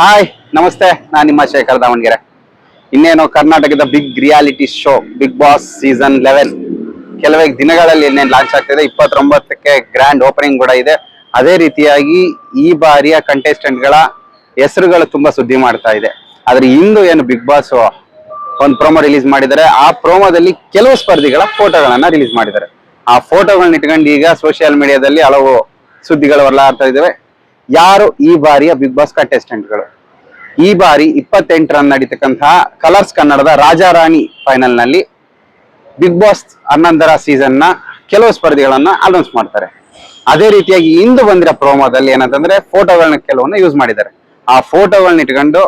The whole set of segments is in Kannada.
ಹಾಯ್ ನಮಸ್ತೆ, ನಾನು ನಿಮ್ಮ ಶೇಖರ್ ದಾವಣಗೆರೆ. ಇನ್ನೇನು ಕರ್ನಾಟಕದ big reality show Bigg Boss season 11 ಕೆಲವೇ ದಿನಗಳಲ್ಲಿ ಇನ್ನೇನು ಲಾಂಚ್ ಆಗ್ತಿದೆ. 29ಕ್ಕೆ ಗ್ರ್ಯಾಂಡ್ ಓಪನಿಂಗ್ ಕೂಡ ಇದೆ. ಅದೇ ರೀತಿಯಾಗಿ ಈ ಬಾರಿಯ ಕಂಟೆಸ್ಟೆಂಟ್ಗಳ ಹೆಸರುಗಳು ತುಂಬಾ ಸುದ್ದಿ ಮಾಡ್ತಾ ಇದೆ. ಆದ್ರೆ ಇಂದು ಏನು ಬಿಗ್ ಬಾಸ್ ಒಂದು ಪ್ರೋಮೋ ರಿಲೀಸ್ ಮಾಡಿದ್ದಾರೆ. ಆ ಪ್ರೋಮೋದಲ್ಲಿ ಕೆಲವು ಸ್ಪರ್ಧಿಗಳ ಫೋಟೋಗಳನ್ನ ರಿಲೀಸ್ ಮಾಡಿದ್ದಾರೆ. ಆ ಫೋಟೋಗಳನ್ನ ಇಟ್ಕೊಂಡು ಈಗ ಸೋಷಿಯಲ್ ಮೀಡಿಯಾದಲ್ಲಿ ಹಲವು ಸುದ್ದಿಗಳು ಹೊರಲಾಗ್ತಾ ಇದ್ದಾವೆ. ಯಾರು ಈ ಬಾರಿಯ ಬಿಗ್ ಬಾಸ್ ಕಂಟೆಸ್ಟೆಂಟ್ಗಳು? ಈ ಬಾರಿ 28 ರನ್ ನಡೀತಕ್ಕಂತಹ ಕಲರ್ಸ್ ಕನ್ನಡದ ರಾಜಾರಾಣಿ ಫೈನಲ್ ನಲ್ಲಿ ಬಿಗ್ ಬಾಸ್ 11ರ ಸೀಸನ್ ನ ಕೆಲವು ಸ್ಪರ್ಧಿಗಳನ್ನ ಅನೌನ್ಸ್ ಮಾಡ್ತಾರೆ. ಅದೇ ರೀತಿಯಾಗಿ ಇಂದು ಬಂದಿರೋ ಪ್ರೋಮೋದಲ್ಲಿ ಏನಂತಂದ್ರೆ ಫೋಟೋಗಳನ್ನ ಕೆಲವನ್ನ ಯೂಸ್ ಮಾಡಿದ್ದಾರೆ. ಆ ಫೋಟೋಗಳನ್ನ ಇಟ್ಕೊಂಡು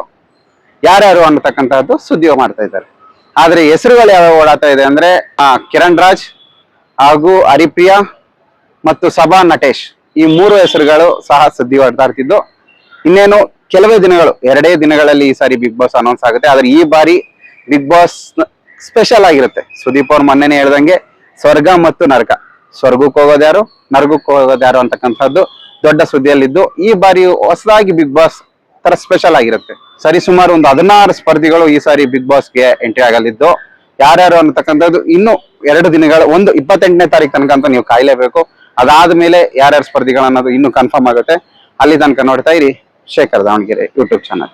ಯಾರ್ಯಾರು ಅನ್ನತಕ್ಕಂತಹದ್ದು ಸುದ್ದಿ ಮಾಡ್ತಾ ಇದ್ದಾರೆ. ಆದ್ರೆ ಹೆಸರುಗಳು ಯಾವ ಓಡಾಡ್ತಾ ಇದೆ ಅಂದ್ರೆ ಕಿರಣ್ ರಾಜ್ ಹಾಗೂ ಹರಿಪ್ರಿಯಾ ಮತ್ತು ಸಭಾ ನಟೇಶ್, ಈ ಮೂರು ಹೆಸರುಗಳು ಸಹ ಸುದ್ದಿ ಹೊಡ್ತಾ ಇರ್ತಿದ್ದು. ಇನ್ನೇನು ಕೆಲವೇ ದಿನಗಳು, 2 ದಿನಗಳಲ್ಲಿ ಈ ಸಾರಿ ಬಿಗ್ ಬಾಸ್ ಅನೌನ್ಸ್ ಆಗುತ್ತೆ. ಆದ್ರೆ ಈ ಬಾರಿ ಬಿಗ್ ಬಾಸ್ ಸ್ಪೆಷಲ್ ಆಗಿರುತ್ತೆ. ಸುದೀಪ್ ಅವ್ರು ಮೊನ್ನೆನೇ ಹೇಳ್ದಂಗೆ ಸ್ವರ್ಗ ಮತ್ತು ನರಕ, ಸ್ವರ್ಗಕ್ಕೆ ಹೋಗೋದ್ಯಾರು, ನರಕಕ್ಕೆ ಹೋಗೋದ್ಯಾರು ಅಂತಕ್ಕಂಥದ್ದು ದೊಡ್ಡ ಸುದ್ದಿಯಲ್ಲಿದ್ದು, ಈ ಬಾರಿ ಹೊಸದಾಗಿ ಬಿಗ್ ಬಾಸ್ ತರ ಸ್ಪೆಷಲ್ ಆಗಿರುತ್ತೆ. ಸರಿ ಸುಮಾರು ಒಂದು 16 ಸ್ಪರ್ಧಿಗಳು ಈ ಸಾರಿ ಬಿಗ್ ಬಾಸ್ಗೆ ಎಂಟ್ರಿ ಆಗಲಿದ್ದು. ಯಾರ್ಯಾರು ಅನ್ನತಕ್ಕಂಥದ್ದು ಇನ್ನು 2 ದಿನಗಳು, ಒಂದು 28ನೇ ತಾರೀಕು ತನಕ ಅಂತ ನೀವು ಕಾಯಲೇಬೇಕು. ಅದಾದ್ಮೇಲೆ ಯಾರ್ಯಾರು ಸ್ಪರ್ಧಿಗಳು ಅನ್ನೋದು ಇನ್ನು ಕನ್ಫರ್ಮ್ ಆಗುತ್ತೆ. ಅಲ್ಲಿ ತನಕ ನೋಡ್ತಾ ಇರಿ ಶೇಖರ್ ದಾವಣಗೆರೆ ಯೂಟ್ಯೂಬ್ ಚಾನಲ್.